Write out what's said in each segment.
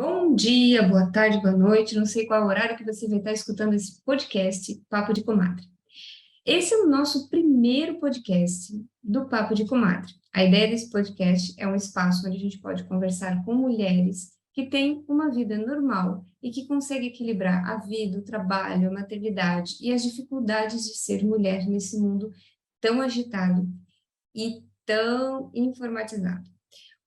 Bom dia, boa tarde, boa noite. Não sei qual horário que você vai estar escutando esse podcast, Papo de Comadre. Esse é o nosso primeiro podcast do Papo de Comadre. A ideia desse podcast é um espaço onde a gente pode conversar com mulheres que têm uma vida normal e que conseguem equilibrar a vida, o trabalho, a maternidade e as dificuldades de ser mulher nesse mundo tão agitado e tão informatizado.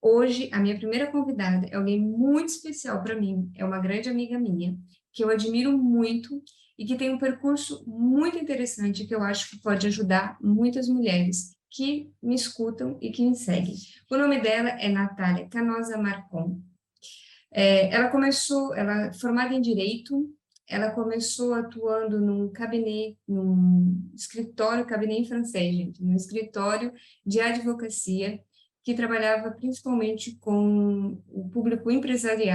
Hoje, a minha primeira convidada é alguém muito especial para mim, é uma grande amiga minha, que eu admiro muito e que tem um percurso muito interessante que eu acho que pode ajudar muitas mulheres que me escutam e que me seguem. O nome dela é Natália Canosa Marcon. Ela é formada em Direito, ela começou atuando num escritório, cabinet em francês, gente, num escritório de advocacia, que trabalhava principalmente com o público empresário,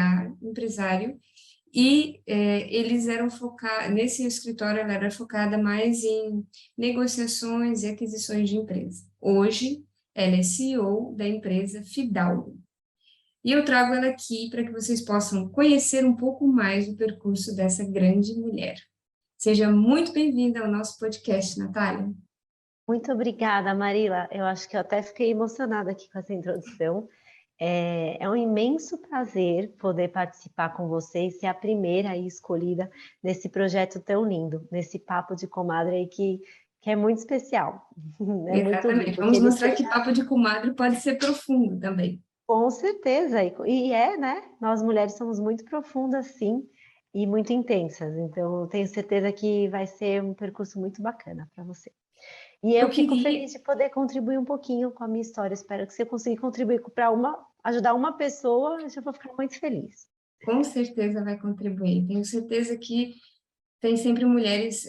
e eles eram focados, nesse escritório ela era focada mais em negociações e aquisições de empresa. Hoje, ela é CEO da empresa Fidalgo. E eu trago ela aqui para que vocês possam conhecer um pouco mais do percurso dessa grande mulher. Seja muito bem-vinda ao nosso podcast, Natália. Muito obrigada, Marila. Eu acho que eu até fiquei emocionada aqui com essa introdução. É um imenso prazer poder participar com vocês, ser a primeira aí escolhida nesse projeto tão lindo, nesse papo de comadre aí que é muito especial. É muito lindo. Exatamente. Vamos mostrar que papo de comadre pode ser profundo também. Com certeza, né? Nós mulheres somos muito profundas, sim, e muito intensas. Então, eu tenho certeza que vai ser um percurso muito bacana para você. E eu fico feliz de poder contribuir um pouquinho com a minha história. Espero que você consiga contribuir para ajudar uma pessoa, eu vou ficar muito feliz. Com certeza vai contribuir. Tenho certeza que tem sempre mulheres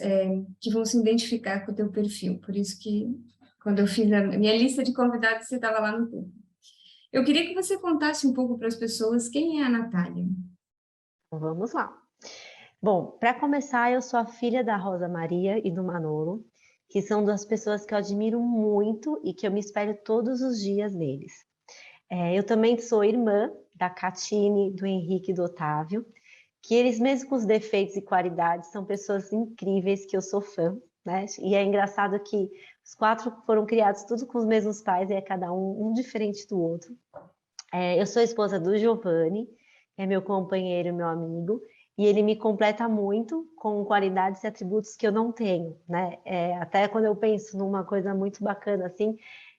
que vão se identificar com o teu perfil. Por isso que, quando eu fiz a minha lista de convidados, você estava lá no topo. Eu queria que você contasse um pouco para as pessoas quem é a Natália. Então, vamos lá. Bom, para começar, eu sou a filha da Rosa Maria e do Manolo, que são duas pessoas que eu admiro muito e que eu me espelho todos os dias neles. Eu também sou irmã da Catine, do Henrique e do Otávio, que eles, mesmo com os defeitos e qualidades, são pessoas incríveis que eu sou fã, né? E é engraçado que os quatro foram criados tudo com os mesmos pais, e é cada um diferente do outro. Eu sou esposa do Giovanni, é meu companheiro, meu amigo, e ele me completa muito com qualidades e atributos que eu não tenho, né? Até quando eu penso numa coisa muito bacana, assim,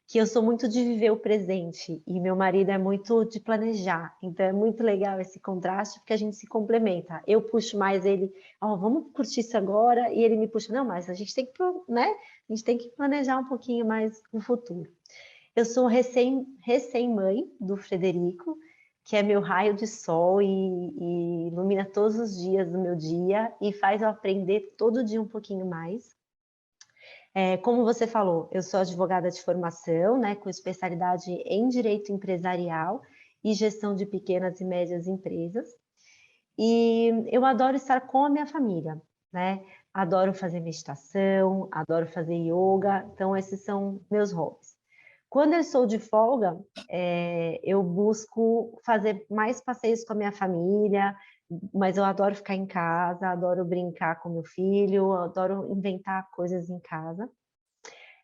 que eu sou muito de viver o presente, e meu marido é muito de planejar, então é muito legal esse contraste, porque a gente se complementa. Eu puxo mais ele, vamos curtir isso agora, e ele me puxa, não, mas a gente tem que, né? A gente tem que planejar um pouquinho mais o futuro. Eu sou recém-mãe do Frederico, que é meu raio de sol e ilumina todos os dias do meu dia e faz eu aprender todo dia um pouquinho mais. Como você falou, eu sou advogada de formação, né, com especialidade em direito empresarial e gestão de pequenas e médias empresas. E eu adoro estar com a minha família, né? Adoro fazer meditação, adoro fazer yoga, então esses são meus hobbies. Quando eu estou de folga, eu busco fazer mais passeios com a minha família, mas eu adoro ficar em casa, adoro brincar com meu filho, adoro inventar coisas em casa.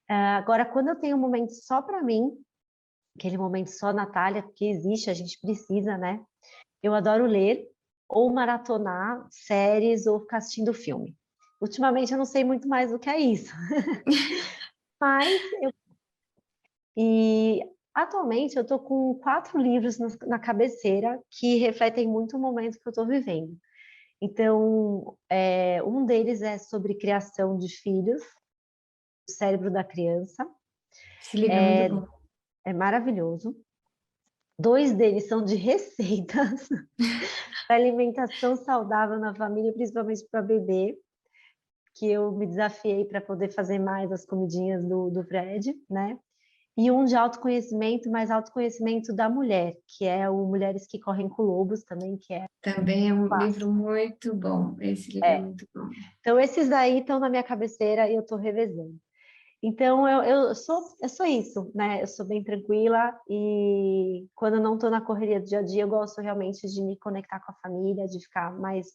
Agora, quando eu tenho um momento só para mim, aquele momento só Natália, que existe, a gente precisa, né? Eu adoro ler ou maratonar séries ou ficar assistindo filme. Ultimamente eu não sei muito mais do que é isso. Mas E atualmente eu estou com 4 livros na cabeceira que refletem muito o momento que eu estou vivendo. Então, um deles é sobre criação de filhos, o cérebro da criança, Esse livro é muito bom. é maravilhoso. 2 deles são de receitas para alimentação saudável na família, principalmente para bebê, que eu me desafiei para poder fazer mais as comidinhas do Fred, né? E um de autoconhecimento, mas autoconhecimento da mulher, que é o Mulheres que Correm com Lobos também, que é Também é um livro clássico. muito bom. Esse livro é muito bom. Então, esses daí estão na minha cabeceira e eu estou revezando. Então, eu sou isso, né? Eu sou bem tranquila e quando eu não estou na correria do dia a dia, eu gosto realmente de me conectar com a família, de ficar mais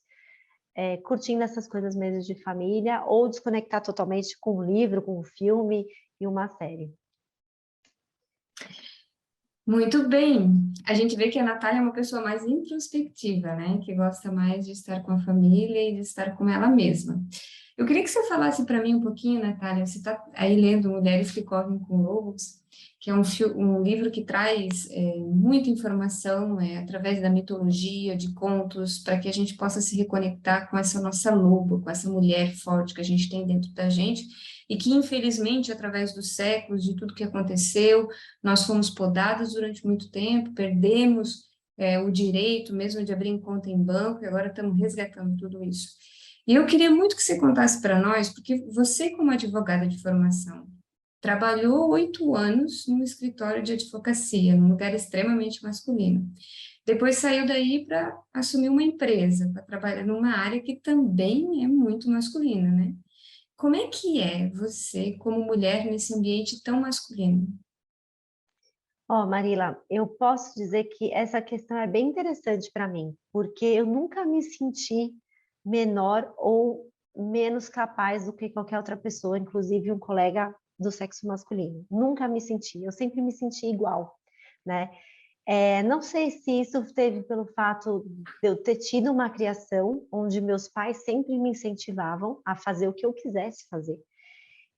curtindo essas coisas mesmo de família, ou desconectar totalmente com um livro, com um filme e uma série. Muito bem. A gente vê que a Natália é uma pessoa mais introspectiva, né? Que gosta mais de estar com a família e de estar com ela mesma. Eu queria que você falasse para mim um pouquinho, Natália. Você está aí lendo Mulheres que Correm com Lobos, que é um livro que traz muita informação através da mitologia, de contos, para que a gente possa se reconectar com essa nossa loba, com essa mulher forte que a gente tem dentro da gente e que, infelizmente, através dos séculos, de tudo que aconteceu, nós fomos podados durante muito tempo, perdemos o direito mesmo de abrir conta em banco, e agora estamos resgatando tudo isso. E eu queria muito que você contasse para nós, porque você, como advogada de formação, trabalhou 8 anos num escritório de advocacia, num lugar extremamente masculino. Depois saiu daí para assumir uma empresa, para trabalhar numa área que também é muito masculina, né? Como é que é você, como mulher, nesse ambiente tão masculino? Ó, Marila, eu posso dizer que essa questão é bem interessante para mim, porque eu nunca me senti menor ou menos capaz do que qualquer outra pessoa, inclusive um colega do sexo masculino. Nunca me senti, eu sempre me senti igual, né? Não sei se isso teve pelo fato de eu ter tido uma criação onde meus pais sempre me incentivavam a fazer o que eu quisesse fazer.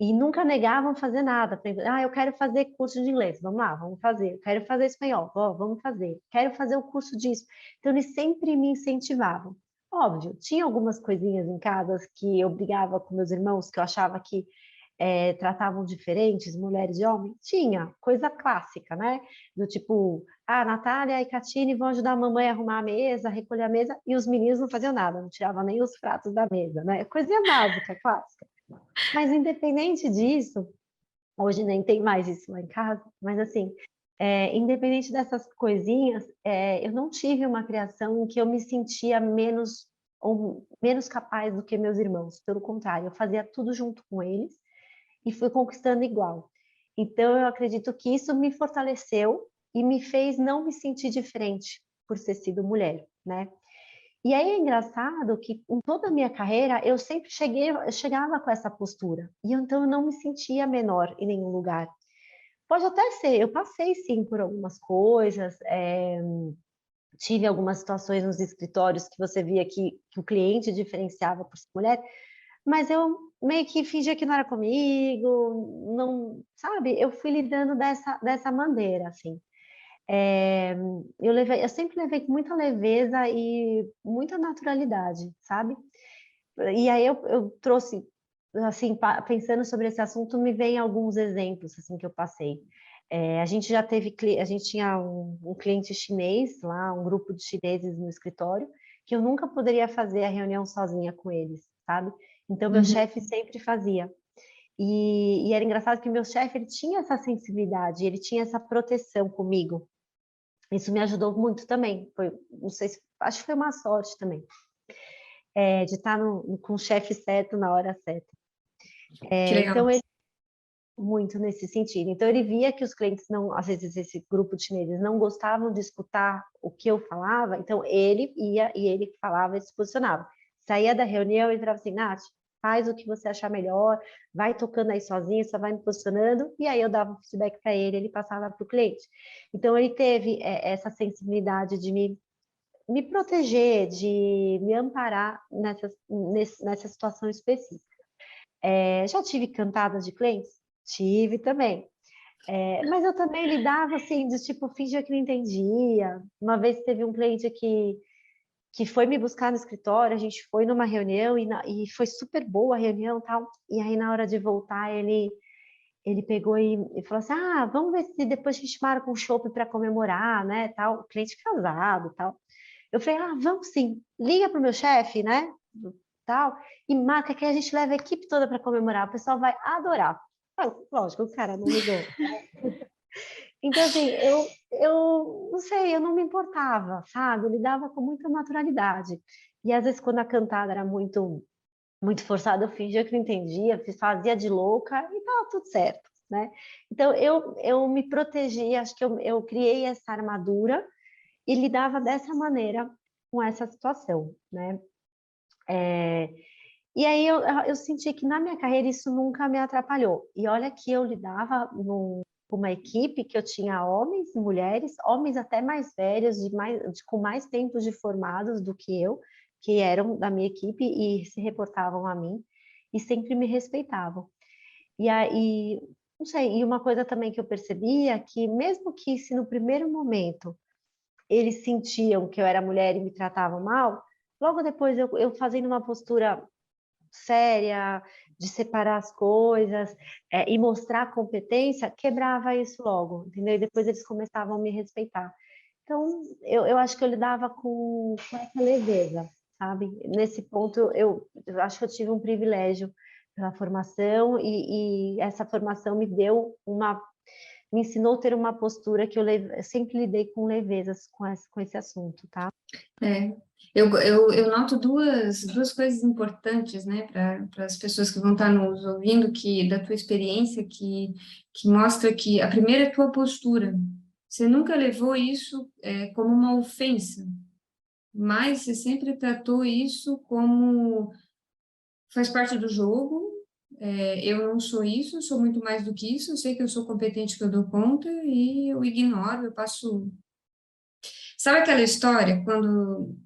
E nunca negavam fazer nada. Eu quero fazer curso de inglês, vamos lá, vamos fazer. Eu quero fazer espanhol, vamos fazer. Quero fazer o curso disso. Então, eles sempre me incentivavam. Óbvio, tinha algumas coisinhas em casa que eu brigava com meus irmãos, que eu achava que tratavam diferentes, mulheres e homens. Tinha, coisa clássica, né? Do tipo, Natália e Catine vão ajudar a mamãe a arrumar a mesa, a recolher a mesa, e os meninos não faziam nada, não tiravam nem os pratos da mesa, né? Coisinha básica, clássica. Mas independente disso, hoje nem tem mais isso lá em casa, mas assim, independente dessas coisinhas, eu não tive uma criação em que eu me sentia menos ou menos capaz do que meus irmãos. Pelo contrário, eu fazia tudo junto com eles e fui conquistando igual. Então, eu acredito que isso me fortaleceu e me fez não me sentir diferente por ter sido mulher, né? E aí é engraçado que em toda a minha carreira eu sempre chegava com essa postura. E então eu não me sentia menor em nenhum lugar. Pode até ser, eu passei sim por algumas coisas, tive algumas situações nos escritórios que você via que o cliente diferenciava por ser mulher, mas eu meio que fingia que não era comigo, não, sabe? Eu fui lidando dessa maneira, assim. Eu sempre levei com muita leveza e muita naturalidade, sabe? E aí eu trouxe, assim, pensando sobre esse assunto, me vem alguns exemplos, assim, que eu passei. A gente já teve, a gente tinha um cliente chinês lá, um grupo de chineses no escritório, que eu nunca poderia fazer a reunião sozinha com eles, sabe? Então, meu Uhum. chefe sempre fazia. E era engraçado que meu chefe, ele tinha essa sensibilidade, ele tinha essa proteção comigo. Isso me ajudou muito também. Não sei se, acho que foi uma sorte também, de estar com o chefe certo na hora certa. Que legal. Então, ele muito nesse sentido. Então, ele via que os clientes não, às vezes, esse grupo de chineses não gostavam de escutar o que eu falava, então ele ia e ele falava e se posicionava. Saía da reunião e falava assim, Nath, faz o que você achar melhor, vai tocando aí sozinho, só vai me posicionando, e aí eu dava um feedback para ele passava para o cliente. Então, ele teve essa sensibilidade de me proteger, de me amparar nessa situação específica. Já tive cantadas de clientes? Tive também. Mas eu também lidava assim, de tipo, fingia que não entendia. Uma vez teve um cliente que foi me buscar no escritório, a gente foi numa reunião e foi super boa a reunião e tal. E aí, na hora de voltar, ele pegou e falou assim: vamos ver se depois a gente marca um chopp para comemorar, né? Tal, o cliente casado tal. Eu falei: vamos sim, liga para o meu chefe, né? Tal, e marca que a gente leva a equipe toda para comemorar, o pessoal vai adorar. Lógico, o cara não ligou. Então, assim, eu não sei, eu não me importava, sabe? Eu lidava com muita naturalidade. E às vezes, quando a cantada era muito muito forçado, eu fingia que não entendia, fazia de louca e estava tudo certo, né? Então, eu me protegi, acho que eu criei essa armadura e lidava dessa maneira com essa situação, né? E aí eu senti que na minha carreira isso nunca me atrapalhou. E olha que eu lidava com uma equipe que eu tinha homens e mulheres, homens até mais velhos, com mais tempos de formados do que eram da minha equipe e se reportavam a mim e sempre me respeitavam. E aí, não sei, e uma coisa também que eu percebia que mesmo que se no primeiro momento eles sentiam que eu era mulher e me tratavam mal, logo depois eu fazendo uma postura séria, de separar as coisas, e mostrar competência, quebrava isso logo, entendeu? E depois eles começavam a me respeitar. Então, eu acho que eu lidava com essa leveza, sabe? Nesse ponto, eu acho que eu tive um privilégio pela formação e essa formação me ensinou a ter uma postura que eu sempre lidei com levezas com esse assunto, tá? É, eu noto duas coisas importantes, né, para as pessoas que vão estar nos ouvindo, que da tua experiência, que mostra que a primeira é a tua postura. Você nunca levou isso como uma ofensa, mas você sempre tratou isso como faz parte do jogo. Eu não sou isso, eu sou muito mais do que isso. Eu sei que eu sou competente, que eu dou conta, e eu ignoro, eu passo. Sabe aquela história, quando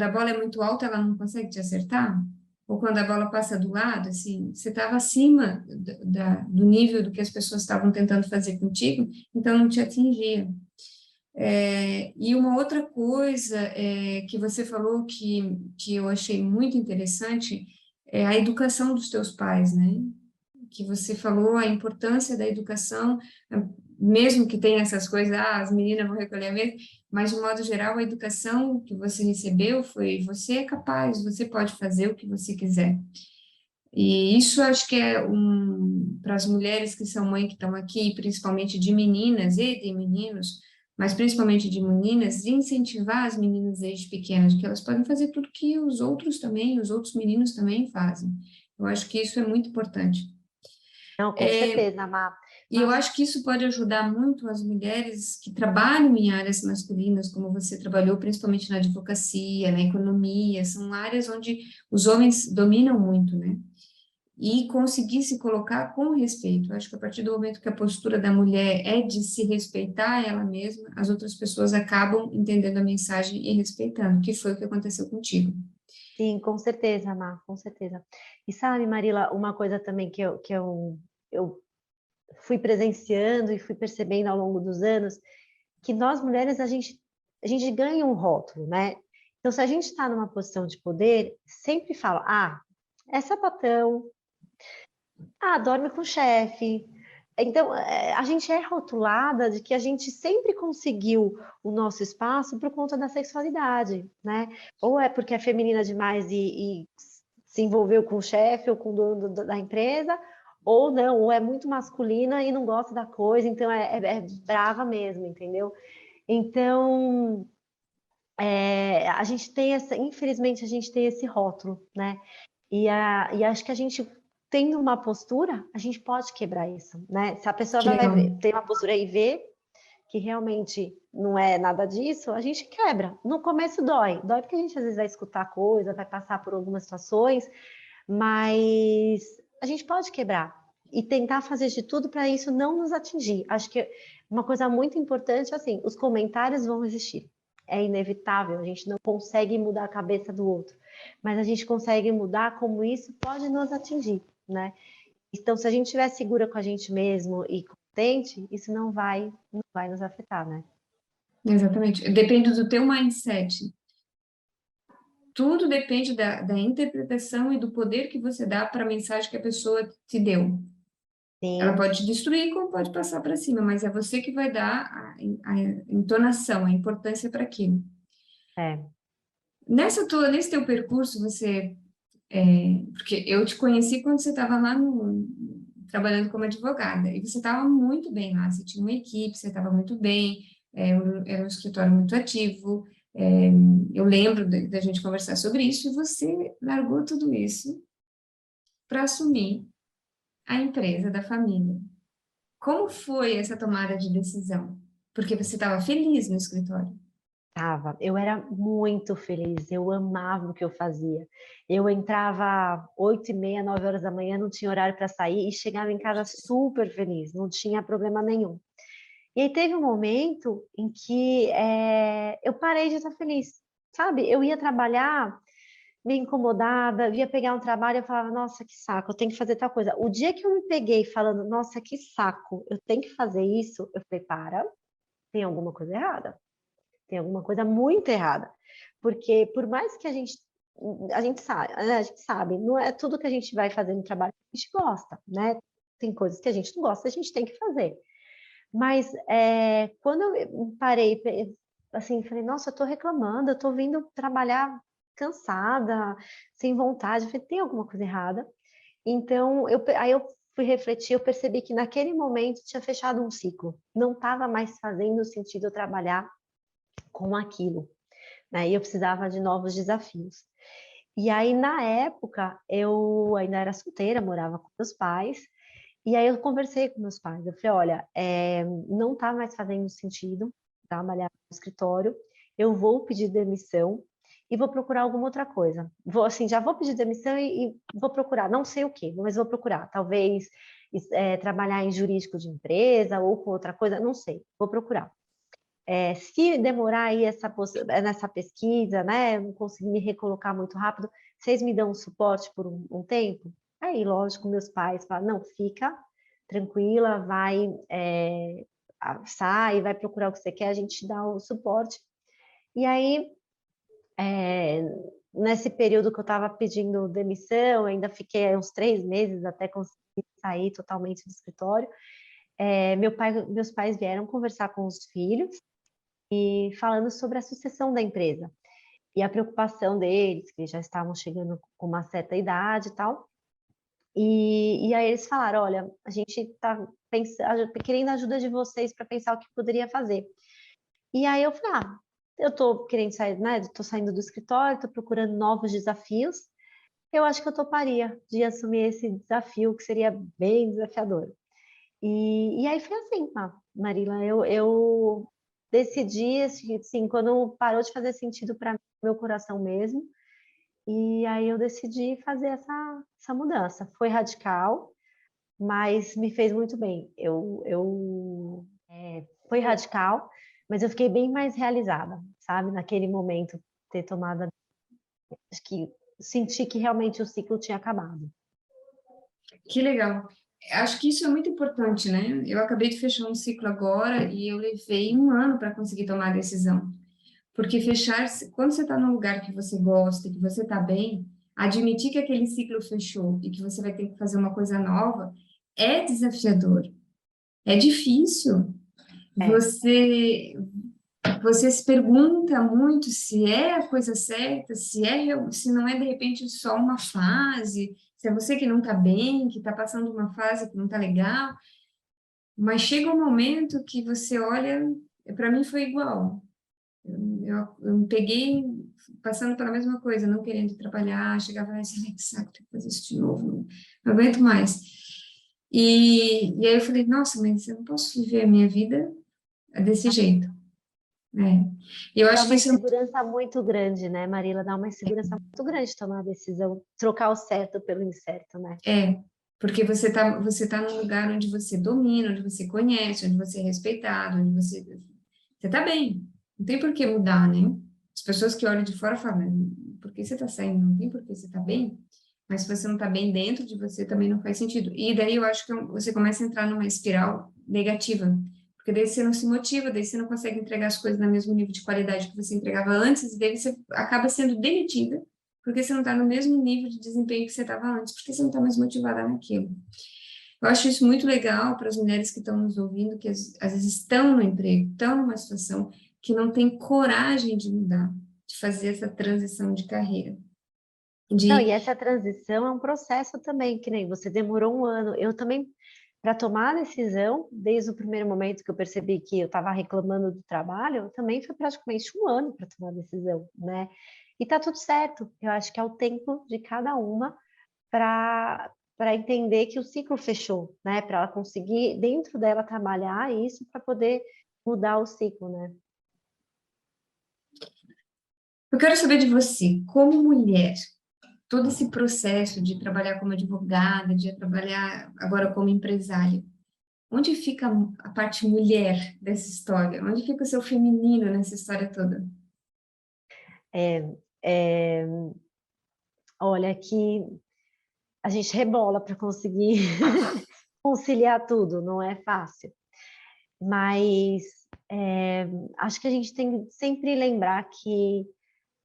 a bola é muito alta, ela não consegue te acertar? Ou quando a bola passa do lado, assim, você estava acima do nível do que as pessoas estavam tentando fazer contigo, então não te atingia. E uma outra coisa que você falou que eu achei muito interessante é a educação dos teus pais, né? Que você falou a importância da educação, mesmo que tenha essas coisas, as meninas vão recolher a mesa, mas de modo geral a educação que você recebeu foi você é capaz, você pode fazer o que você quiser. E isso acho que é para as mulheres que são mães que estão aqui, principalmente de meninas e de meninos, mas principalmente de meninas, de incentivar as meninas desde pequenas, que elas podem fazer tudo que os outros também, os outros meninos também fazem. Eu acho que isso é muito importante. Não, com certeza, Má. E eu acho que isso pode ajudar muito as mulheres que trabalham em áreas masculinas, como você trabalhou, principalmente na advocacia, na economia, são áreas onde os homens dominam muito, né? E conseguir se colocar com respeito. Eu acho que a partir do momento que a postura da mulher é de se respeitar ela mesma, as outras pessoas acabam entendendo a mensagem e respeitando, que foi o que aconteceu contigo. Sim, com certeza, Má, com certeza. E sabe, Marila, uma coisa também eu fui presenciando e fui percebendo ao longo dos anos, que nós mulheres, a gente ganha um rótulo, né? Então, se a gente está numa posição de poder, sempre fala, é sapatão, dorme com o chefe. Então, a gente é rotulada de que a gente sempre conseguiu o nosso espaço por conta da sexualidade, né? Ou é porque é feminina demais e se envolveu com o chefe ou com o dono da empresa, ou não, ou é muito masculina e não gosta da coisa, então é brava mesmo, entendeu? Então, a gente tem infelizmente, a gente tem esse rótulo, né? E acho que a gente tendo uma postura, a gente pode quebrar isso, né? Se a pessoa Que vai legal. ver, tem uma postura e vê que realmente não é nada disso, a gente quebra. No começo dói porque a gente às vezes vai escutar coisa, vai passar por algumas situações, mas a gente pode quebrar e tentar fazer de tudo para isso não nos atingir. Acho que uma coisa muito importante, assim, os comentários vão existir. É inevitável, a gente não consegue mudar a cabeça do outro, mas a gente consegue mudar como isso pode nos atingir, né? Então, se a gente estiver segura com a gente mesmo e contente, isso não vai nos afetar, né? Exatamente. Depende do teu mindset. Tudo depende da interpretação e do poder que você dá para a mensagem que a pessoa te deu. Ela Sim, pode te destruir, como pode passar para cima, mas é você que vai dar a entonação, a importância para aquilo. é. Nesse teu percurso, porque eu te conheci quando você estava lá trabalhando como advogada, e você estava muito bem lá, você tinha uma equipe, você estava muito bem, era um escritório muito ativo, é, eu lembro da gente conversar sobre isso, e você largou tudo isso para assumir a empresa da família. Como foi essa tomada de decisão? Porque você estava feliz no escritório. Eu era muito feliz, eu amava o que eu fazia. Eu entrava 8h30, 9 horas da manhã, não tinha horário para sair e chegava em casa super feliz, não tinha problema nenhum. E aí teve um momento em que eu parei de estar feliz, sabe? Eu ia trabalhar meio incomodada, ia pegar um trabalho e eu falava, nossa, que saco, eu tenho que fazer tal coisa. O dia que eu me peguei falando, nossa, que saco, eu tenho que fazer isso, eu falei, tem alguma coisa errada. Tem alguma coisa muito errada. Porque por mais que a gente sabe, né, a gente sabe, não é tudo que a gente vai fazer no trabalho que a gente gosta, né? Tem coisas que a gente não gosta, a gente tem que fazer. Mas quando eu parei, assim, falei, nossa, eu tô reclamando, eu tô vindo trabalhar cansada, sem vontade, falei, tem alguma coisa errada. Então, aí eu fui refletir, eu percebi que naquele momento tinha fechado um ciclo. Não estava mais fazendo sentido eu trabalhar com aquilo, né? E eu precisava de novos desafios. E aí, na época, eu ainda era solteira, morava com meus pais, e aí eu conversei com meus pais. Eu falei, olha, não está mais fazendo sentido trabalhar no escritório, eu vou pedir demissão e vou procurar alguma outra coisa. Vou, assim, já vou pedir demissão e vou procurar, não sei o quê, mas vou procurar. Talvez trabalhar em jurídico de empresa ou com outra coisa, não sei, vou procurar. Se demorar aí nessa pesquisa, né, não conseguir me recolocar muito rápido, vocês me dão um suporte por um tempo? Aí, lógico, meus pais falam, não, fica tranquila, sai, vai procurar o que você quer, a gente te dá o suporte. E aí, é, nesse período que eu estava pedindo demissão, ainda fiquei uns 3 meses até conseguir sair totalmente do escritório. Meus pais vieram conversar com os filhos, e falando sobre a sucessão da empresa e a preocupação deles, que já estavam chegando com uma certa idade e tal. E aí eles falaram, olha, a gente está querendo a ajuda de vocês para pensar o que poderia fazer. E aí eu falei, eu estou querendo sair, né? Estou saindo do escritório, estou procurando novos desafios. Eu acho que eu toparia de assumir esse desafio, que seria bem desafiador. E aí foi assim, Marila, eu decidi, assim, quando parou de fazer sentido para meu coração mesmo, e aí eu decidi fazer essa mudança. Foi radical, mas me fez muito bem. Foi radical, mas eu fiquei bem mais realizada, sabe? Naquele momento, ter tomado, acho que senti que realmente o ciclo tinha acabado. Que legal. Acho que isso é muito importante, né? Eu acabei de fechar um ciclo agora e eu levei um ano para conseguir tomar a decisão. Porque quando você está num lugar que você gosta, que você está bem, admitir que aquele ciclo fechou e que você vai ter que fazer uma coisa nova é desafiador, é difícil. É. Você se pergunta muito se é a coisa certa, se não é de repente só uma fase, se é você que não está bem, que está passando uma fase que não está legal, mas chega um momento que você olha, para mim foi igual. Eu me peguei passando pela mesma coisa, não querendo trabalhar, chegava lá e disse, ai, que saco, tenho que fazer isso de novo, não aguento mais. E aí eu falei, nossa, mas eu não posso viver a minha vida desse jeito, né? E eu Dá acho que uma isso insegurança muito grande, né, Marila? Dá uma insegurança muito grande tomar a decisão, trocar o certo pelo incerto, né? porque você tá num lugar onde você domina, onde você conhece, onde você é respeitado, onde você tá bem. Não tem por que mudar, né? As pessoas que olham de fora falam, por que você tá saindo? Não tem por que você tá bem. Mas se você não tá bem dentro de você, também não faz sentido. E daí eu acho que você começa a entrar numa espiral negativa. Porque daí você não se motiva, daí você não consegue entregar as coisas no mesmo nível de qualidade que você entregava antes, e daí você acaba sendo demitida porque você não está no mesmo nível de desempenho que você estava antes, porque você não está mais motivada naquilo. Eu acho isso muito legal para as mulheres que estão nos ouvindo, que às vezes estão no emprego, estão numa situação que não tem coragem de mudar, de fazer essa transição de carreira. Não, e De, essa transição é um processo também, que nem você demorou um ano. Eu também, para tomar a decisão, desde o primeiro momento que eu percebi que eu estava reclamando do trabalho, também foi praticamente um ano para tomar a decisão, né? E tá tudo certo. Eu acho que é o tempo de cada uma para para entender que o ciclo fechou, né? Para ela conseguir, dentro dela, trabalhar isso para poder mudar o ciclo, né? Eu quero saber de você, como mulher, todo esse processo de trabalhar como advogada, de trabalhar agora como empresária, onde fica a parte mulher dessa história? Onde fica o seu feminino nessa história toda? É, é, olha, que a gente rebola para conseguir conciliar tudo, não é fácil. Mas acho que a gente tem que sempre lembrar que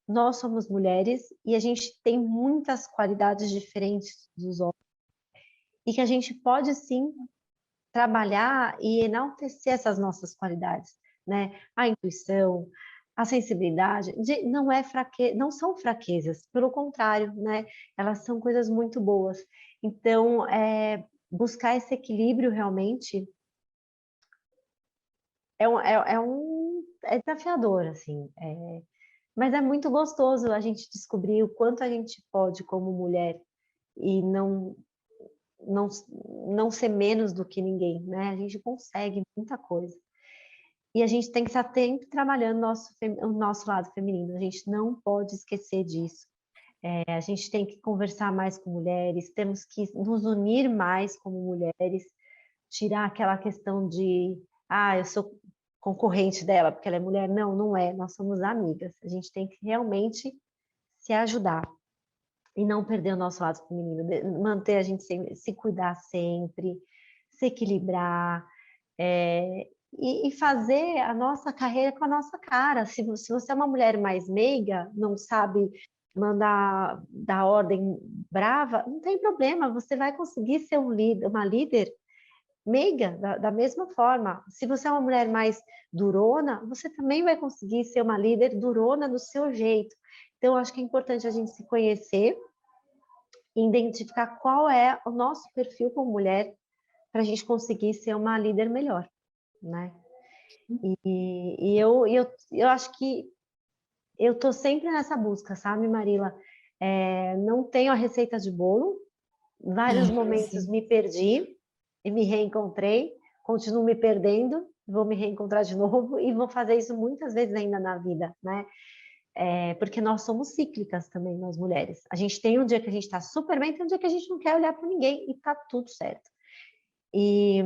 nós somos mulheres e a gente tem muitas qualidades diferentes dos homens e que a gente pode sim trabalhar e enaltecer essas nossas qualidades, né? A intuição, a sensibilidade, não é não são fraquezas, pelo contrário, né? Elas são coisas muito boas. Então, buscar esse equilíbrio realmente é desafiador, assim, mas é muito gostoso a gente descobrir o quanto a gente pode como mulher e não, não ser menos do que ninguém, né? A gente consegue muita coisa. E a gente tem que estar sempre trabalhando o nosso lado feminino, a gente não pode esquecer disso. A gente tem que conversar mais com mulheres, temos que nos unir mais como mulheres, tirar aquela questão de, eu sou concorrente dela porque ela é mulher. Não, não é, nós somos amigas. A gente tem que realmente se ajudar e não perder o nosso lado feminino, manter a gente se cuidar sempre, se equilibrar, e fazer a nossa carreira com a nossa cara. Se você é uma mulher mais meiga, não sabe mandar dar ordem brava, não tem problema, você vai conseguir ser uma líder meiga, da mesma forma. Se você é uma mulher mais durona, você também vai conseguir ser uma líder durona do seu jeito. Então, acho que é importante a gente se conhecer e identificar qual é o nosso perfil como mulher para a gente conseguir ser uma líder melhor, né? E eu acho que eu estou sempre nessa busca, sabe, Marila? Não tenho a receita de bolo, vários momentos Sim. me perdi e me reencontrei, continuo me perdendo, vou me reencontrar de novo e vou fazer isso muitas vezes ainda na vida, né? Porque nós somos cíclicas também, nós mulheres. A gente tem um dia que a gente está super bem, tem um dia que a gente não quer olhar para ninguém e tá tudo certo. E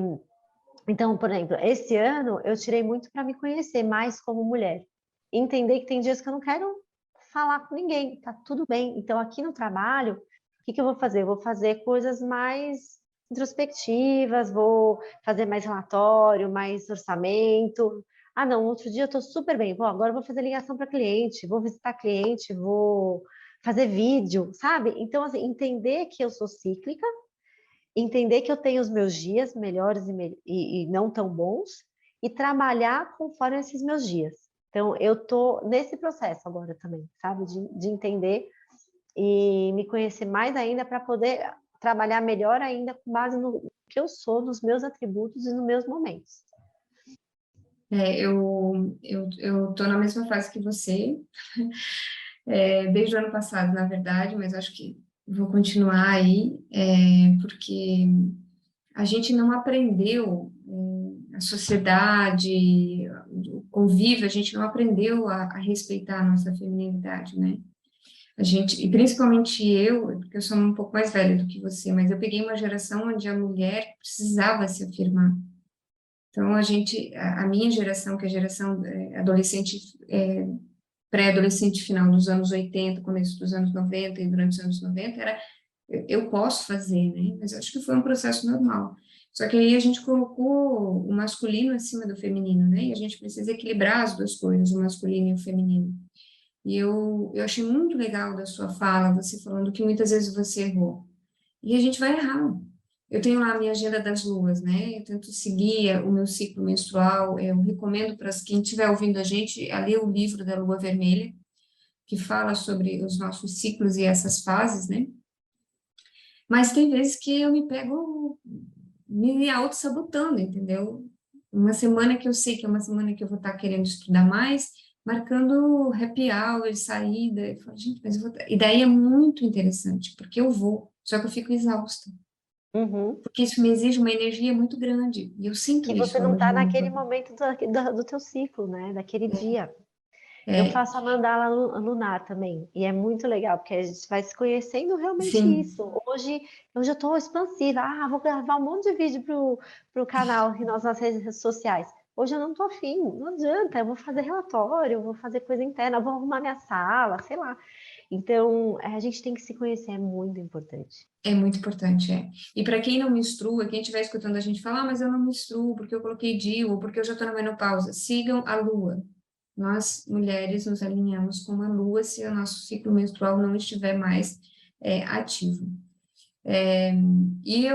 então, por exemplo, esse ano eu tirei muito para me conhecer mais como mulher, entender que tem dias que eu não quero falar com ninguém, tá tudo bem. Então, aqui no trabalho, o que eu vou fazer? Eu vou fazer coisas mais introspectivas, vou fazer mais relatório, mais orçamento. Não, outro dia eu estou super bem. Agora eu vou fazer ligação para cliente, vou visitar cliente, vou fazer vídeo, sabe? Então, assim, entender que eu sou cíclica, entender que eu tenho os meus dias melhores e não tão bons e trabalhar conforme esses meus dias. Então, eu tô nesse processo agora também, sabe? De entender e me conhecer mais ainda para poder trabalhar melhor ainda com base no que eu sou, nos meus atributos e nos meus momentos. Eu tô na mesma fase que você, desde o ano passado, na verdade, mas acho que vou continuar aí, porque a gente não aprendeu, a sociedade, o convívio, a gente não aprendeu a respeitar a nossa feminilidade, né? A gente, e principalmente eu, porque eu sou um pouco mais velha do que você, mas eu peguei uma geração onde a mulher precisava se afirmar. Então, a minha geração, que é a geração adolescente, pré-adolescente final dos anos 80, começo dos anos 90 e durante os anos 90, era eu posso fazer, né? Mas eu acho que foi um processo normal. Só que aí a gente colocou o masculino acima do feminino, né? E a gente precisa equilibrar as duas coisas, o masculino e o feminino. E eu achei muito legal da sua fala, você falando que muitas vezes você errou. E a gente vai errar. Eu tenho lá a minha agenda das luas, né? Eu tento seguir o meu ciclo menstrual. Eu recomendo para quem estiver ouvindo a gente a ler o livro da Lua Vermelha, que fala sobre os nossos ciclos e essas fases, né? Mas tem vezes que eu me pego me auto-sabotando, entendeu? Uma semana que eu sei que é uma semana que eu vou estar querendo estudar mais, marcando happy hour, saída, eu falo, gente, mas eu vou... E daí é muito interessante, porque eu vou, só que eu fico exausta. Uhum. porque isso me exige uma energia muito grande, e eu sinto Que isso você não quando eu está vou no naquele banco. momento do teu ciclo, né? Daquele dia. Eu É, faço a mandala lunar também, e é muito legal, porque a gente vai se conhecendo realmente sim, isso. Hoje eu estou expansiva, vou gravar um monte de vídeo pro canal e nas redes sociais. Hoje eu não estou afim, não adianta, eu vou fazer relatório, eu vou fazer coisa interna, eu vou arrumar minha sala, sei lá. Então, a gente tem que se conhecer, é muito importante. é muito importante, é. E para quem não menstrua, quem estiver escutando a gente falar, mas eu não menstruo porque eu coloquei DIU, ou porque eu já estou na menopausa, sigam a lua. Nós, mulheres, nos alinhamos com a lua se o nosso ciclo menstrual não estiver mais ativo. E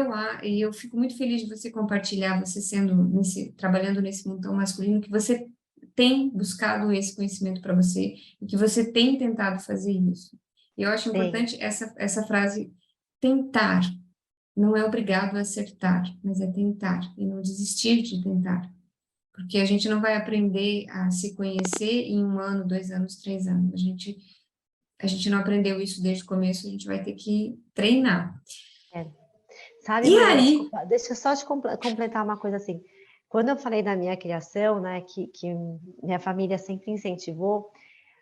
eu fico muito feliz de você compartilhar, você trabalhando nesse montão masculino, que você tem buscado esse conhecimento para você e que você tem tentado fazer isso. E eu acho Tem. importante essa frase, tentar. Não é obrigado a acertar, mas é tentar e não desistir de tentar. Porque a gente não vai aprender a se conhecer em 1 ano, 2 anos, 3 anos. A gente não aprendeu isso desde o começo, a gente vai ter que treinar. É. Sabe, E Maria, aí, desculpa, deixa eu só te completar uma coisa assim. Quando eu falei da minha criação, né, que minha família sempre incentivou,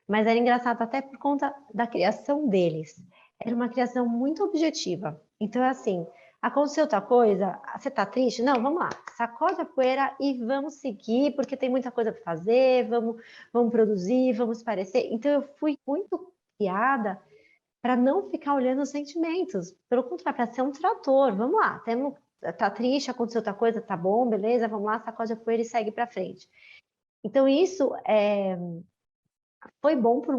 mas era engraçado até por conta da criação deles. Era uma criação muito objetiva. Então, é assim, aconteceu outra coisa, você tá triste? Não, vamos lá, sacode a poeira e vamos seguir, porque tem muita coisa para fazer, vamos produzir, vamos parecer. Então, eu fui muito criada para não ficar olhando os sentimentos. Pelo contrário, para ser um trator. Vamos lá, tá triste, aconteceu outra coisa, tá bom, beleza, vamos lá, sacode a poeira e segue para frente. Então, isso foi bom por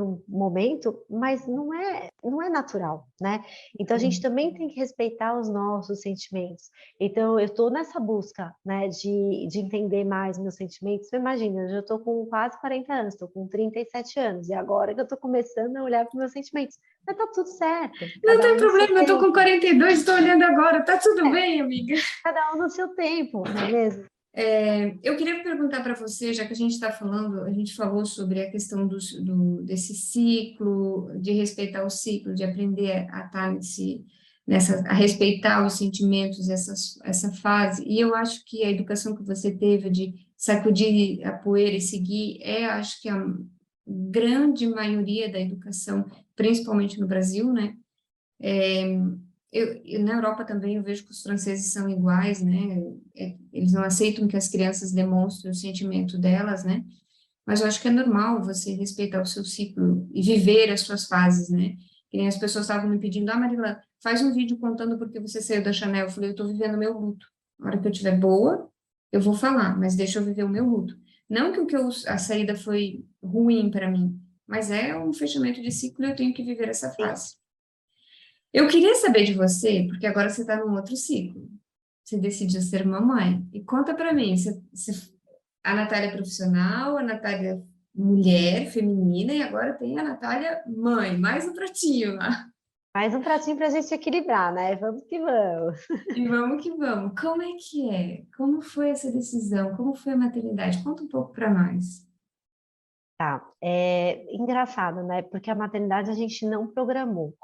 um momento, mas não é natural, né? Então a gente também tem que respeitar os nossos sentimentos. Então eu estou nessa busca, né, de entender mais meus sentimentos. Você imagina, eu já estou com quase 40 anos, estou com 37 anos, e agora que eu estou começando a olhar para os meus sentimentos. Mas tá tudo certo, não cada tem um no seu problema, eu tô com tempo. 42, estou olhando agora, tá tudo bem, amiga? Cada um no seu tempo, não é mesmo? Eu queria perguntar para você, já que a gente está falando, a gente falou sobre a questão desse ciclo, de respeitar o ciclo, de aprender a estar a respeitar os sentimentos, essa fase, e eu acho que a educação que você teve de sacudir a poeira e seguir acho que a grande maioria da educação, principalmente no Brasil, né? Na Europa também eu vejo que os franceses são iguais, né? Eles não aceitam que as crianças demonstrem o sentimento delas, né? Mas eu acho que é normal você respeitar o seu ciclo e viver as suas fases, né? Que nem as pessoas estavam me pedindo, Marila, faz um vídeo contando por que você saiu da Chanel. Eu falei, eu estou vivendo meu luto. Na hora que eu estiver boa, eu vou falar, mas deixa eu viver o meu luto. Não que a saída foi ruim para mim, mas é um fechamento de ciclo e eu tenho que viver essa Sim. fase. Eu queria saber de você, porque agora você está num outro ciclo. Você decidiu ser mamãe. E conta para mim, a Natália profissional, a Natália mulher, feminina, e agora tem a Natália mãe, mais um pratinho lá. Mais um pratinho para a gente equilibrar, né? Vamos que vamos. E vamos que vamos. Como é que é? Como foi essa decisão? Como foi a maternidade? Conta um pouco para nós. Tá, é engraçado, né? Porque a maternidade a gente não programou.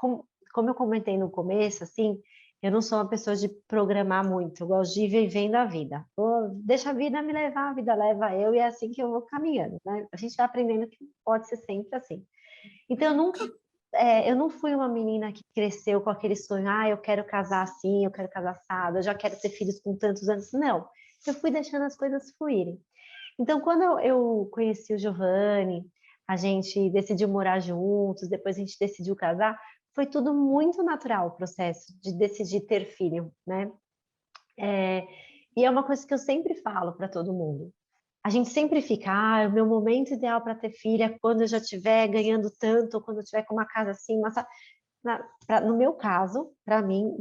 Como eu comentei no começo, assim, eu não sou uma pessoa de programar muito, eu gosto de ir vivendo a vida. Deixa a vida me levar, a vida leva eu, e é assim que eu vou caminhando, né? A gente vai aprendendo que pode ser sempre assim. Então, eu não fui uma menina que cresceu com aquele sonho, eu quero casar assim, eu quero casar assado, eu já quero ter filhos com tantos anos. Não, eu fui deixando as coisas fluírem. Então, quando eu conheci o Giovanni, a gente decidiu morar juntos, depois a gente decidiu casar, foi tudo muito natural o processo de decidir ter filho, né? É, e é uma coisa que eu sempre falo para todo mundo. A gente sempre fica, o meu momento ideal para ter filho é quando eu já estiver ganhando tanto, ou quando eu estiver com uma casa assim, no meu caso, para mim,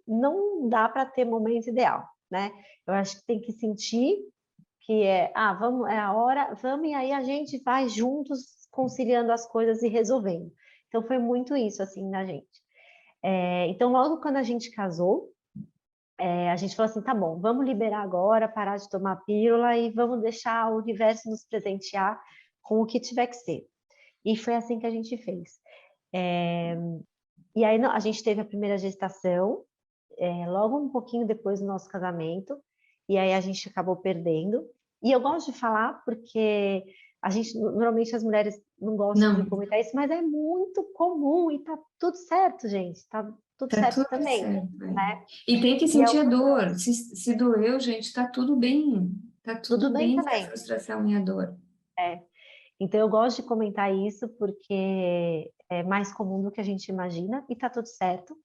não dá para ter momento ideal, né? Eu acho que tem que sentir que vamos, é a hora, vamos, e aí a gente vai juntos conciliando as coisas e resolvendo. Então foi muito isso, assim, na gente. Então, logo quando a gente casou, a gente falou assim, tá bom, vamos liberar agora, parar de tomar pílula e vamos deixar o universo nos presentear com o que tiver que ser. E foi assim que a gente fez. E aí a gente teve a primeira gestação, logo um pouquinho depois do nosso casamento, e aí a gente acabou perdendo. E eu gosto de falar porque normalmente as mulheres não gostam de Não, comentar isso, mas é muito comum e tá tudo certo, gente, tá tudo tá certo tudo também, certo. É. né? E tem que E é sentir o a que dor. acontece. Se doeu, gente, tá tudo bem. Tá Tudo tudo bem bem ter a também. frustração e a dor. É. Então eu gosto de comentar isso porque é mais comum do que a gente imagina e tá tudo certo.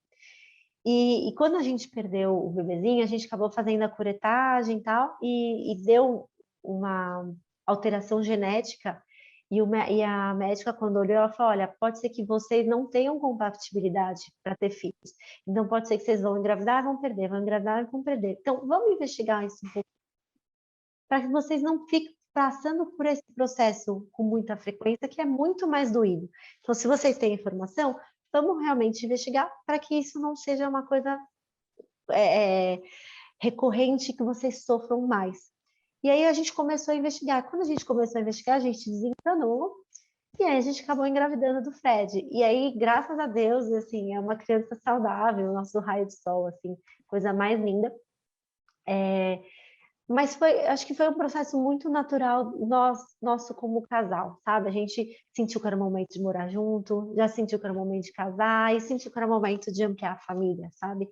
E quando a gente perdeu o bebezinho, a gente acabou fazendo a curetagem e tal, e deu uma alteração genética. E a médica, quando olhou, ela falou: olha, pode ser que vocês não tenham compatibilidade para ter filhos. Então, pode ser que vocês vão engravidar, vão perder, vão engravidar, vão perder. Então, vamos investigar isso um pouco, para que vocês não fiquem passando por esse processo com muita frequência, que é muito mais doído. Então, se vocês têm informação, vamos realmente investigar para que isso não seja uma coisa recorrente, que vocês sofram mais. E aí a gente começou a investigar. Quando a gente começou a investigar, a gente desencanou e aí a gente acabou engravidando do Fred. E aí, graças a Deus, assim, é uma criança saudável, nosso raio de sol, assim, coisa mais linda. Mas acho que foi um processo muito natural nosso como casal, sabe? A gente sentiu que era o momento de morar junto, já sentiu que era o momento de casar e sentiu que era o momento de ampliar a família, sabe?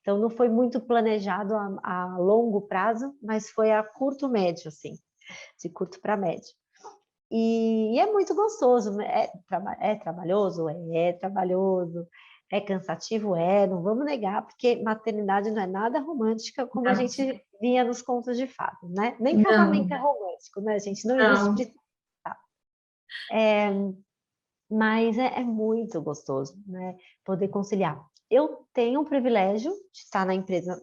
Então não foi muito planejado a longo prazo, mas foi a curto médio, assim, de curto para médio. E é muito gostoso, né? É trabalhoso? É trabalhoso. É cansativo? É, não vamos negar, porque maternidade não é nada romântica como a Não, gente via nos contos de fadas, né? Nem casamento é não, romântico, né, gente? Não existe não. príncipe. É, mas é muito gostoso, né? Poder conciliar. Eu tenho o privilégio de estar na empresa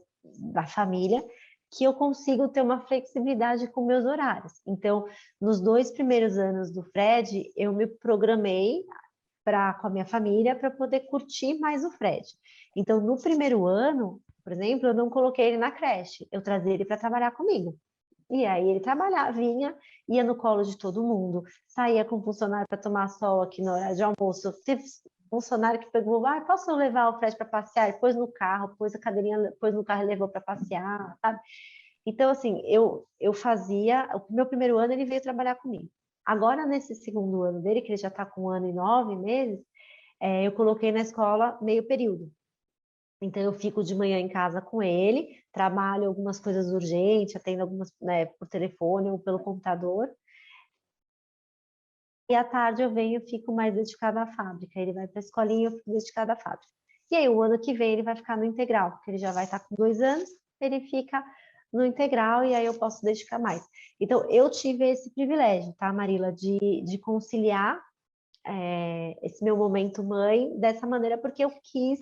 da família, que eu consigo ter uma flexibilidade com meus horários. Então, nos 2 primeiros anos do Fred, eu me programei com a minha família para poder curtir mais o Fred. Então, no primeiro ano, por exemplo, eu não coloquei ele na creche, eu trazia ele para trabalhar comigo. E aí ele trabalhava, vinha, ia no colo de todo mundo, saía com o funcionário para tomar sol aqui na hora de almoço. Teve funcionário que pegou, posso levar o Fred para passear? Ele pôs no carro, pôs a cadeirinha, pôs no carro e levou para passear, sabe? Então, assim, eu fazia. O meu primeiro ano ele veio trabalhar comigo. Agora, nesse segundo ano dele, que ele já está com 1 ano e 9 meses, eu coloquei na escola meio período. Então, eu fico de manhã em casa com ele, trabalho algumas coisas urgentes, atendo algumas, né, por telefone ou pelo computador. E à tarde eu venho e fico mais dedicada à fábrica. Ele vai para a escolinha e eu fico dedicada à fábrica. E aí, o ano que vem, ele vai ficar no integral, porque ele já vai estar com 2 anos, ele fica no integral e aí eu posso dedicar mais. Então, eu tive esse privilégio, tá, Marila, de conciliar esse meu momento mãe dessa maneira, porque eu quis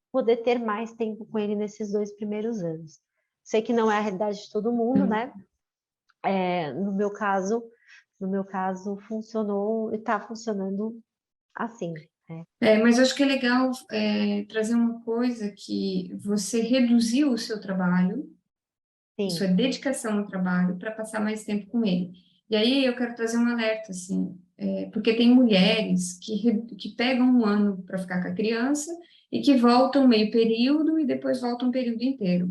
poder ter mais tempo com ele nesses 2 primeiros anos. Sei que não é a realidade de todo mundo, né? No meu caso funcionou e está funcionando assim. Né? Mas eu acho que é legal trazer uma coisa que você reduziu o seu trabalho, sua Sim, dedicação ao trabalho, para passar mais tempo com ele. E aí eu quero trazer um alerta, assim, porque tem mulheres que pegam um ano para ficar com a criança e que voltam meio período e depois voltam um período inteiro.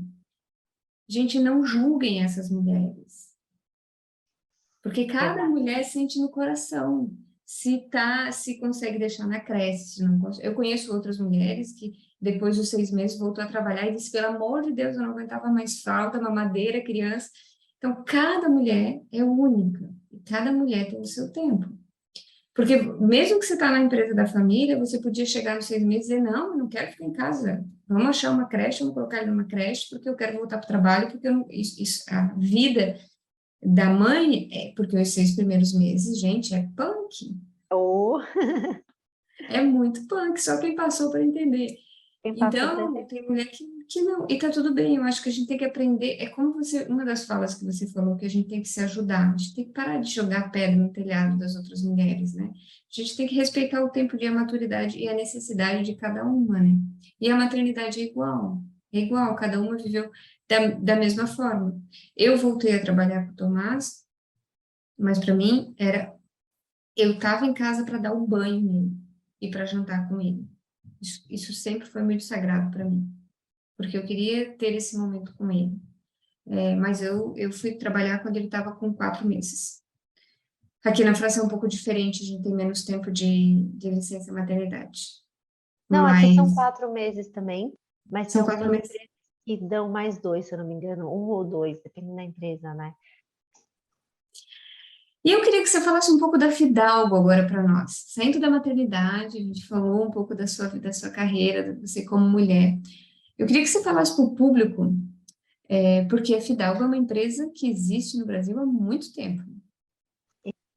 Gente, não julguem essas mulheres. Porque cada verdade. mulher sente no coração se consegue deixar na creche, se não consegue. Eu conheço outras mulheres que depois dos 6 meses voltou a trabalhar e disse, pelo amor de Deus, eu não aguentava mais fralda, mamadeira, criança. Então, cada mulher é única e cada mulher tem o seu tempo. Porque mesmo que você está na empresa da família, você podia chegar nos 6 meses e dizer, não, eu não quero ficar em casa. Vamos achar uma creche, vamos colocar ele numa creche, porque eu quero voltar para o trabalho, porque a vida da mãe, porque os 6 primeiros meses, gente, é punk. Ou É muito punk, só quem passou para entender. quem passou para Então, tem mulher que não, e tá tudo bem, eu acho que a gente tem que aprender, é como uma das falas que você falou, que a gente tem que se ajudar, a gente tem que parar de jogar pedra no telhado das outras mulheres, né? A gente tem que respeitar o tempo de a maturidade e a necessidade de cada uma, né? E a maternidade é igual, cada uma viveu da mesma forma. Eu voltei a trabalhar com o Tomás, mas para mim eu estava em casa para dar o banho nele e para jantar com ele. Isso sempre foi muito sagrado para mim, porque eu queria ter esse momento com ele. Mas eu fui trabalhar quando ele estava com 4 meses. Aqui na França é um pouco diferente, a gente tem menos tempo de licença maternidade. Não, aqui são Mas 4 meses também, mas tem são quatro algumas meses. empresas que dão mais 2, se eu não me engano, 1 ou 2, dependendo da empresa, né? E eu queria que você falasse um pouco da Fidalgo agora para nós. Saindo da maternidade, a gente falou um pouco da sua carreira, de você como mulher. Eu queria que você falasse para o público, porque a Fidalgo é uma empresa que existe no Brasil há muito tempo.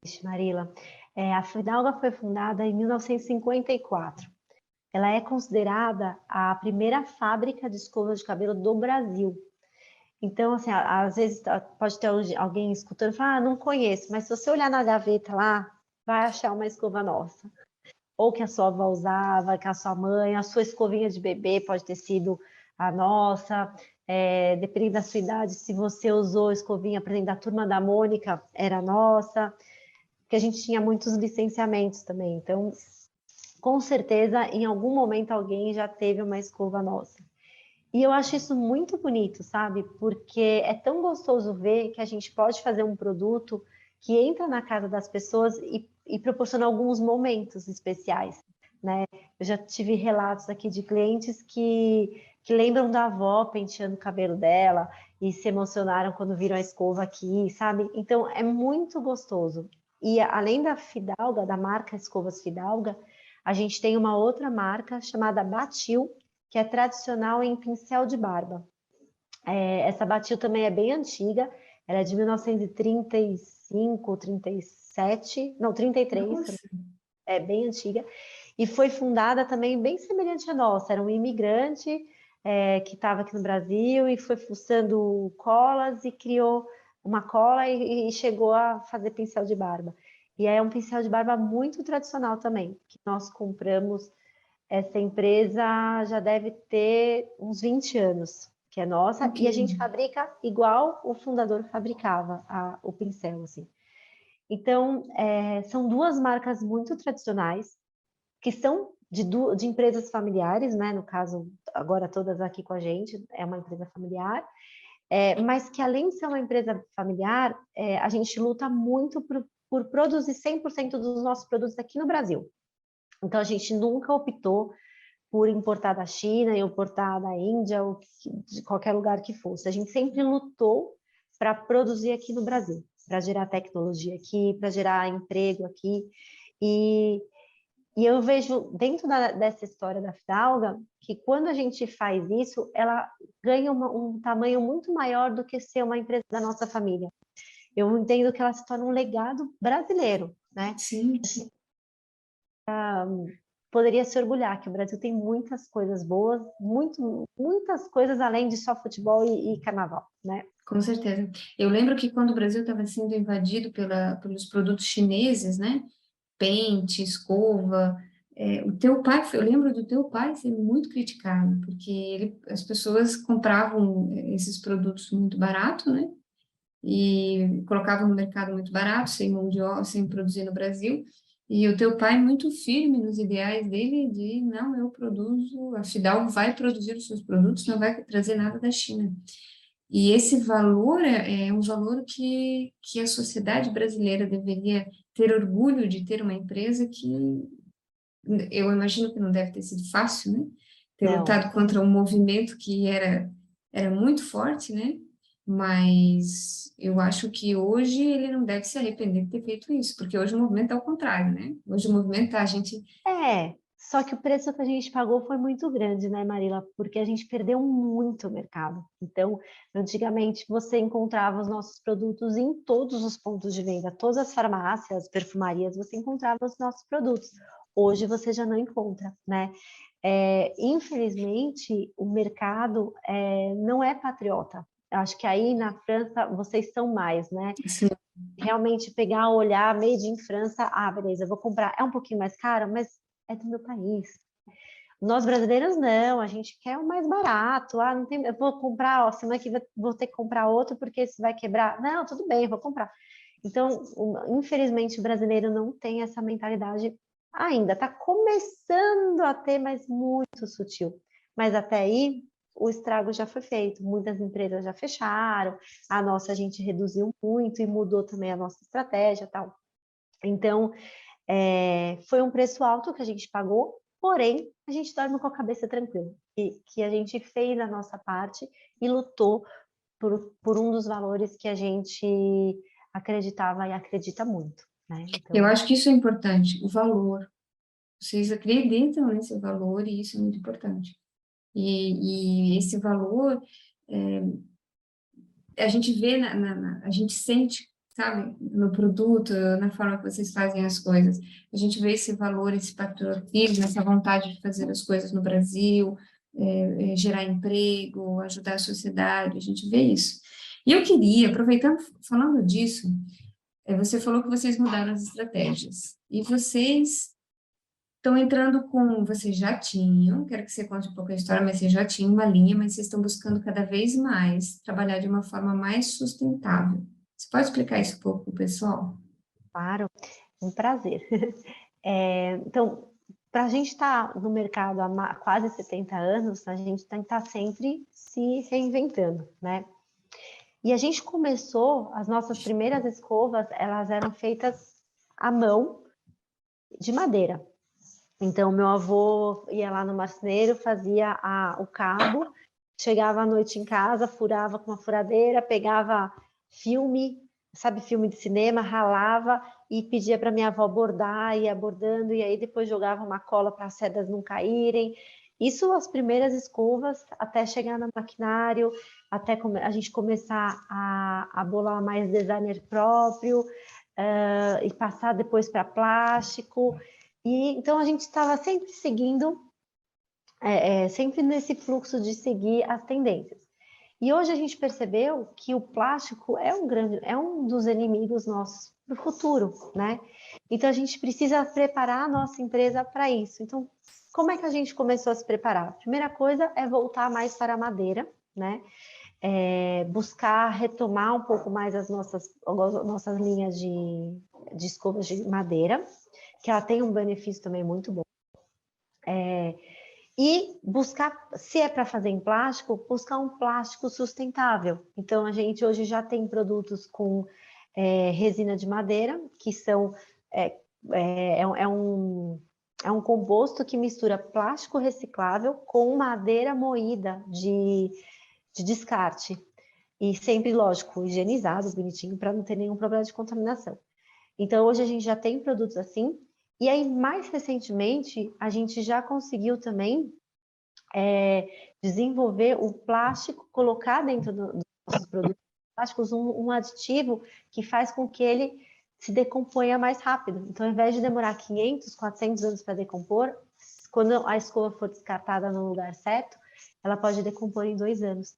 Ixi, Marila, a Fidalga foi fundada em 1954. Ela é considerada a primeira fábrica de escovas de cabelo do Brasil. Então, assim, às vezes pode ter alguém escutando e falar, não conheço, mas se você olhar na gaveta lá, vai achar uma escova nossa. Ou que a sua avó usava, que a sua mãe, a sua escovinha de bebê pode ter sido a nossa. Dependendo da sua idade, se você usou escovinha, por exemplo, da Turma da Mônica, era nossa. Porque a gente tinha muitos licenciamentos também. Então, com certeza, em algum momento alguém já teve uma escova nossa. E eu acho isso muito bonito, sabe? Porque é tão gostoso ver que a gente pode fazer um produto que entra na casa das pessoas e proporciona alguns momentos especiais, né? Eu já tive relatos aqui de clientes que lembram da avó penteando o cabelo dela e se emocionaram quando viram a escova aqui, sabe? Então, é muito gostoso. E além da Fidalga, da marca Escovas Fidalga, a gente tem uma outra marca chamada Batil, que é tradicional em pincel de barba. Essa Batil também é bem antiga, ela é de 1935, 37, não, 33, Nossa, é bem antiga, e foi fundada também bem semelhante à nossa, era um imigrante que estava aqui no Brasil e foi fuçando colas e criou uma cola e chegou a fazer pincel de barba. E é um pincel de barba muito tradicional também, que nós compramos. Essa empresa já deve ter uns 20 anos, que é nossa, ok. e a gente fabrica igual o fundador fabricava o pincel, assim. Então, são duas marcas muito tradicionais, que são de empresas familiares, né? No caso, agora todas aqui com a gente, é uma empresa familiar, mas que além de ser uma empresa familiar, a gente luta muito por produzir 100% dos nossos produtos aqui no Brasil. Então, a gente nunca optou por importar da China, importar da Índia, ou de qualquer lugar que fosse. A gente sempre lutou para produzir aqui no Brasil, para gerar tecnologia aqui, para gerar emprego aqui. E, e eu vejo dentro dessa história da Fidalga que quando a gente faz isso, ela ganha um tamanho muito maior do que ser uma empresa da nossa família. Eu entendo que ela se torna um legado brasileiro, né? Sim, Poderia se orgulhar que o Brasil tem muitas coisas boas, muitas coisas além de só futebol e carnaval, né? com certeza. Eu lembro que quando o Brasil estava sendo invadido pelos produtos chineses, né? Pente, escova. O teu pai, eu lembro do teu pai ser muito criticado, porque as pessoas compravam esses produtos muito barato, né? E colocavam no mercado muito barato, sem mão de obra, sem produzir no Brasil. E o teu pai muito firme nos ideais dele de, não, eu produzo, a Fidalgo vai produzir os seus produtos, não vai trazer nada da China. E esse valor é um valor que a sociedade brasileira deveria ter orgulho de ter uma empresa que eu imagino que não deve ter sido fácil, né? Ter Não, lutado contra um movimento que era muito forte, né? Mas eu acho que hoje ele não deve se arrepender de ter feito isso, porque hoje o movimento é o contrário, né? Hoje o movimento a gente. só que o preço que a gente pagou foi muito grande, né, Marila? Porque a gente perdeu muito mercado. Então, antigamente você encontrava os nossos produtos em todos os pontos de venda, todas as farmácias, perfumarias, você encontrava os nossos produtos. Hoje você já não encontra, né? Infelizmente, o mercado não é patriota. Acho que aí na França vocês são mais, né? Assim, Realmente pegar, olhar, made in França, beleza, eu vou comprar. É um pouquinho mais caro, mas é do meu país. Nós brasileiros não, a gente quer o mais barato. Não tem, eu vou comprar, semana que vou ter que comprar outro porque esse vai quebrar. Não, tudo bem, eu vou comprar. Então, infelizmente, o brasileiro não tem essa mentalidade ainda. Está começando a ter, mas muito sutil. Mas até aí, o estrago já foi feito. Muitas empresas já fecharam, a nossa a gente reduziu muito e mudou também a nossa estratégia e tal. Então, foi um preço alto que a gente pagou, porém, a gente dorme com a cabeça tranquila, que a gente fez a nossa parte e lutou por um dos valores que a gente acreditava e acredita muito, né? Eu Então, acho que isso é importante, o valor. Vocês acreditam nesse valor e isso é muito importante. E esse valor, a gente vê, a gente sente, sabe, no produto, na forma que vocês fazem as coisas. A gente vê esse valor, esse patriotismo, essa vontade de fazer as coisas no Brasil, gerar emprego, ajudar a sociedade, a gente vê isso. E eu queria, aproveitando, falando disso, você falou que vocês mudaram as estratégias. E vocês estão entrando com, vocês já tinham, quero que você conte um pouco a história, mas vocês já tinham uma linha, mas vocês estão buscando cada vez mais trabalhar de uma forma mais sustentável. Você pode explicar isso um pouco para o pessoal? claro, um prazer. Então, para a gente estar no mercado há quase 70 anos, a gente tem que estar sempre se reinventando, né? E a gente começou, as nossas primeiras escovas, elas eram feitas à mão, de madeira. Então, meu avô ia lá no marceneiro, fazia o cabo, chegava à noite em casa, furava com uma furadeira, pegava filme, sabe, filme de cinema, ralava e pedia para minha avó bordar, ia bordando, e aí depois jogava uma cola para as sedas não caírem. Isso as primeiras escovas, até chegar no maquinário, até a gente começar a bolar mais designer próprio, e passar depois para plástico. E então a gente estava sempre seguindo, sempre nesse fluxo de seguir as tendências. E hoje a gente percebeu que o plástico é um dos inimigos nossos do futuro, né? Então a gente precisa preparar a nossa empresa para isso. Então, como é que a gente começou a se preparar? A primeira coisa é voltar mais para a madeira, né? Buscar retomar um pouco mais as nossas linhas de escovas de madeira, que ela tem um benefício também muito bom. E buscar, se é para fazer em plástico, buscar um plástico sustentável. Então, a gente hoje já tem produtos com resina de madeira, que são é um composto que mistura plástico reciclável com madeira moída de descarte. E sempre, lógico, higienizado, bonitinho, para não ter nenhum problema de contaminação. Então, hoje a gente já tem produtos assim. E aí, mais recentemente, a gente já conseguiu também desenvolver o plástico, colocar dentro dos nossos produtos plásticos um aditivo que faz com que ele se decomponha mais rápido. Então, ao invés de demorar 500, 400 anos para decompor, quando a escova for descartada no lugar certo, ela pode decompor em 2 anos,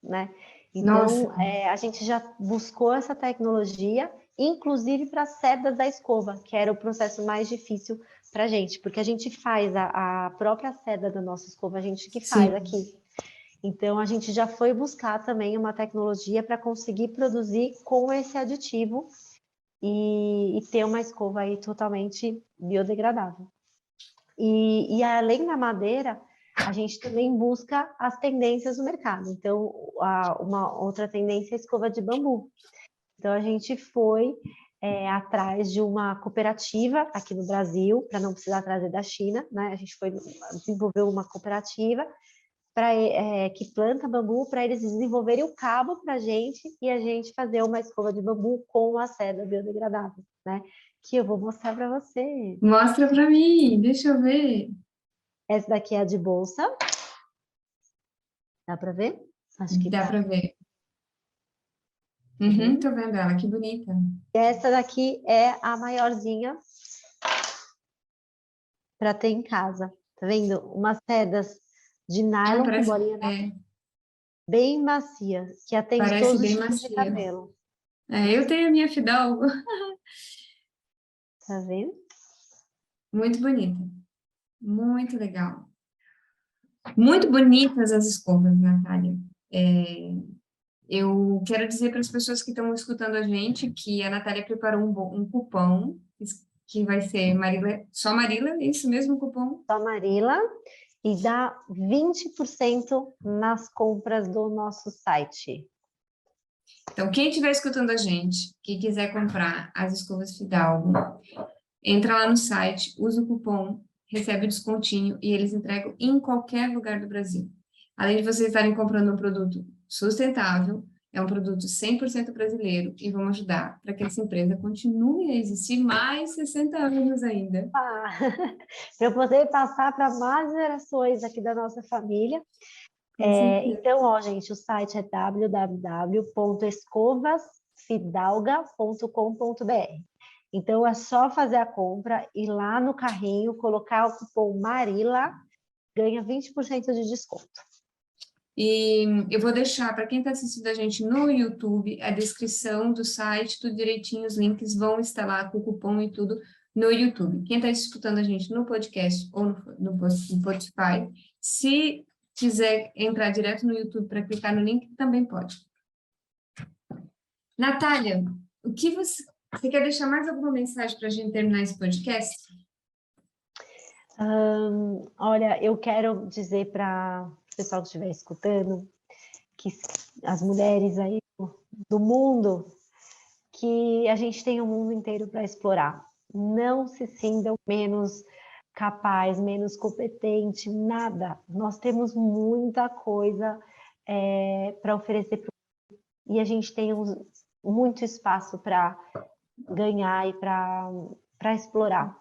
né? Nossa, Então, a gente já buscou essa tecnologia, inclusive para as cerdas da escova, que era o processo mais difícil para a gente, porque a gente faz a própria cerda da nossa escova, a gente que faz sim. aqui. Então, a gente já foi buscar também uma tecnologia para conseguir produzir com esse aditivo e ter uma escova aí totalmente biodegradável. E além da madeira, a gente também busca as tendências do mercado. Então, uma outra tendência é a escova de bambu. Então, a gente foi atrás de uma cooperativa aqui no Brasil, para não precisar trazer da China, né? A gente foi desenvolver uma cooperativa que planta bambu para eles desenvolverem o cabo para a gente e a gente fazer uma escova de bambu com a seda biodegradável, né? Que eu vou mostrar para você. Mostra para mim, deixa eu ver. Essa daqui é a de bolsa. Dá para ver? Acho que Dá tá. para ver. Tá Uhum, vendo? tô vendo ela, que bonita. E essa daqui é a maiorzinha para ter em casa. Tá vendo? Umas sedas de Ah, nylon com parece, bolinha bem macia, que atende parece todos os bem tipos de macia. cabelo. Eu tenho a minha Fidalgo, Tá vendo? muito bonita, muito legal. Muito bonitas as escovas, Natália. Eu quero dizer para as pessoas que estão escutando a gente que a Natália preparou um cupom que vai ser Marila, só Marila, é isso mesmo o cupom? Só Marila. e dá 20% nas compras do nosso site. Então, quem estiver escutando a gente, que quiser comprar as escovas Fidalgo, entra lá no site, usa o cupom, recebe o descontinho e eles entregam em qualquer lugar do Brasil. Além de vocês estarem comprando um produto sustentável, é um produto 100% brasileiro e vão ajudar para que essa empresa continue a existir mais 60 anos ainda. Para eu poder passar para mais gerações aqui da nossa família. Então, ó, gente, o site é www.escovasfidalga.com.br. Então, é só fazer a compra, ir lá no carrinho, colocar o cupom Marila, ganha 20% de desconto. E eu vou deixar, para quem está assistindo a gente no YouTube, a descrição do site, tudo direitinho, os links vão estar lá com o cupom e tudo no YouTube. Quem está escutando a gente no podcast ou no Spotify, se quiser entrar direto no YouTube para clicar no link, também pode. Natália, o que você quer deixar mais alguma mensagem para a gente terminar esse podcast? Olha, eu quero dizer para o pessoal que estiver escutando, que as mulheres aí do mundo, que a gente tem o mundo inteiro para explorar. Não se sintam menos capaz, menos competente, nada. Nós temos muita coisa para oferecer e a gente tem muito espaço para ganhar e para explorar.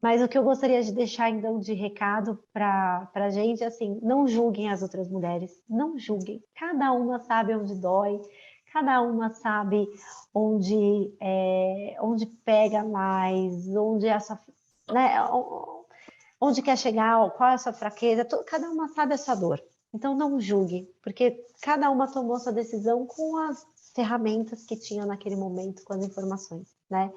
Mas o que eu gostaria de deixar, então, de recado para a gente, assim, não julguem as outras mulheres, não julguem. Cada uma sabe onde dói, cada uma sabe onde pega mais, onde é a sua, né, onde quer chegar, qual é a sua fraqueza, cada uma sabe a sua dor. Então, não julgue, porque cada uma tomou sua decisão com as ferramentas que tinha naquele momento, com as informações, né?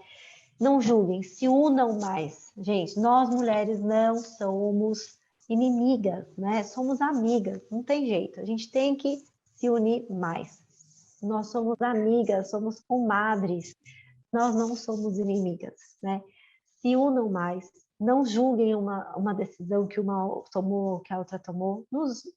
Não julguem, se unam mais. Gente, nós mulheres não somos inimigas, né? Somos amigas, não tem jeito. A gente tem que se unir mais. Nós somos amigas, somos comadres. Nós não somos inimigas, né? Se unam mais. Não julguem uma decisão que uma tomou, que a outra tomou.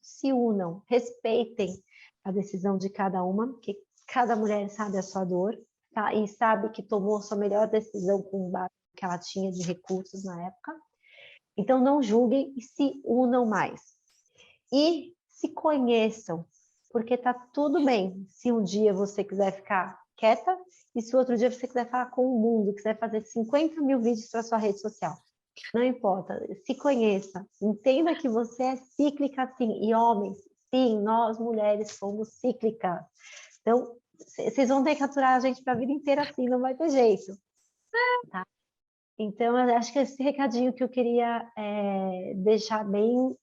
Se unam, respeitem a decisão de cada uma, que cada mulher sabe a sua dor. Tá? E sabe que tomou sua melhor decisão com base que ela tinha de recursos na época. Então, não julguem e se unam mais. E se conheçam, porque tá tudo bem se um dia você quiser ficar quieta e se outro dia você quiser falar com o mundo, quiser fazer 50 mil vídeos para sua rede social. Não importa, se conheça, entenda que você é cíclica sim, e homens, sim, nós mulheres somos cíclicas. Então, vocês vão ter que aturar a gente para a vida inteira assim, não vai ter jeito. Tá? Então, eu acho que esse recadinho que eu queria deixar bem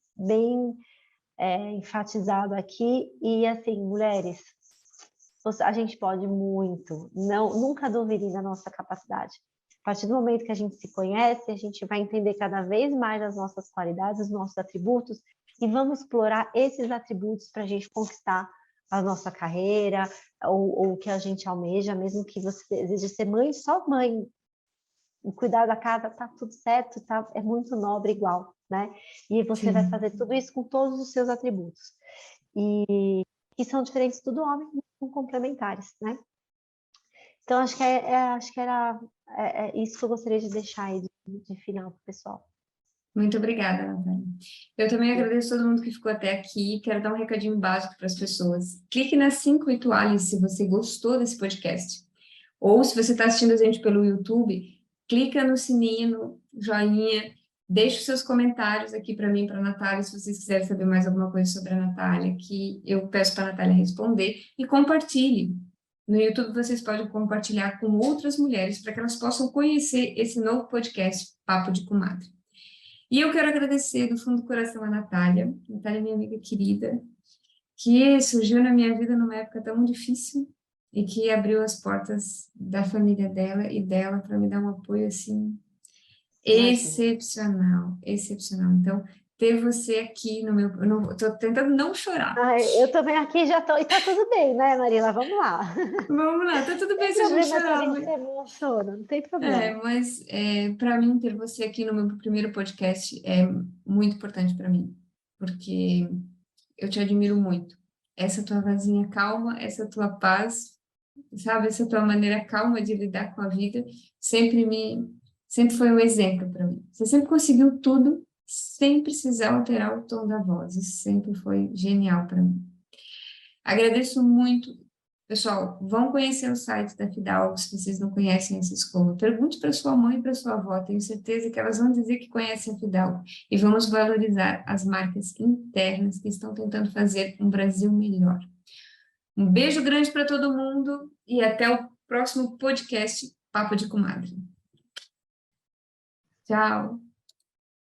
enfatizado aqui. E assim, mulheres, a gente pode muito, nunca duvidem da nossa capacidade. A partir do momento que a gente se conhece, a gente vai entender cada vez mais as nossas qualidades, os nossos atributos, e vamos explorar esses atributos para a gente conquistar a nossa carreira, ou o que a gente almeja, mesmo que você deseje ser mãe, só mãe. Cuidar da casa, tá tudo certo, tá, é muito nobre igual, né? E você vai fazer tudo isso com todos os seus atributos. E são diferentes do homem, são complementares, né? Então, acho que era isso que eu gostaria de deixar aí de final para o pessoal. Muito obrigada, Natália. Eu também agradeço a todo mundo que ficou até aqui. Quero dar um recadinho básico para as pessoas. Clique nas 5 rituais se você gostou desse podcast. Ou se você está assistindo a gente pelo YouTube, clica no sininho, no joinha, deixe os seus comentários aqui para mim, para a Natália, se vocês quiserem saber mais alguma coisa sobre a Natália, que eu peço para a Natália responder, e compartilhe. No YouTube vocês podem compartilhar com outras mulheres para que elas possam conhecer esse novo podcast, Papo de Comadre. E eu quero agradecer do fundo do coração a Natália. Natália é minha amiga querida, que surgiu na minha vida numa época tão difícil e que abriu as portas da família dela e dela para me dar um apoio, assim, excepcional, excepcional. Então, ter você aqui no meu... Eu tô tentando não chorar. Ai, eu também aqui já tô, e tá tudo bem, né, Marila? Vamos lá. Vamos lá, tá tudo Não bem tem se a gente problema se a chorar, gente se emociona, não tem problema. mas para mim ter você aqui no meu primeiro podcast é muito importante para mim, porque eu te admiro muito. Essa tua vozinha calma, essa tua paz, sabe? Essa tua maneira calma de lidar com a vida sempre foi um exemplo para mim. Você sempre conseguiu tudo sem precisar alterar o tom da voz. Isso sempre foi genial para mim. Agradeço muito. Pessoal, vão conhecer o site da Fidalgo, se vocês não conhecem essa escola. Pergunte para sua mãe e para sua avó, tenho certeza que elas vão dizer que conhecem a Fidalgo. E vamos valorizar as marcas internas que estão tentando fazer um Brasil melhor. Um beijo grande para todo mundo e até o próximo podcast Papo de Comadre. Tchau!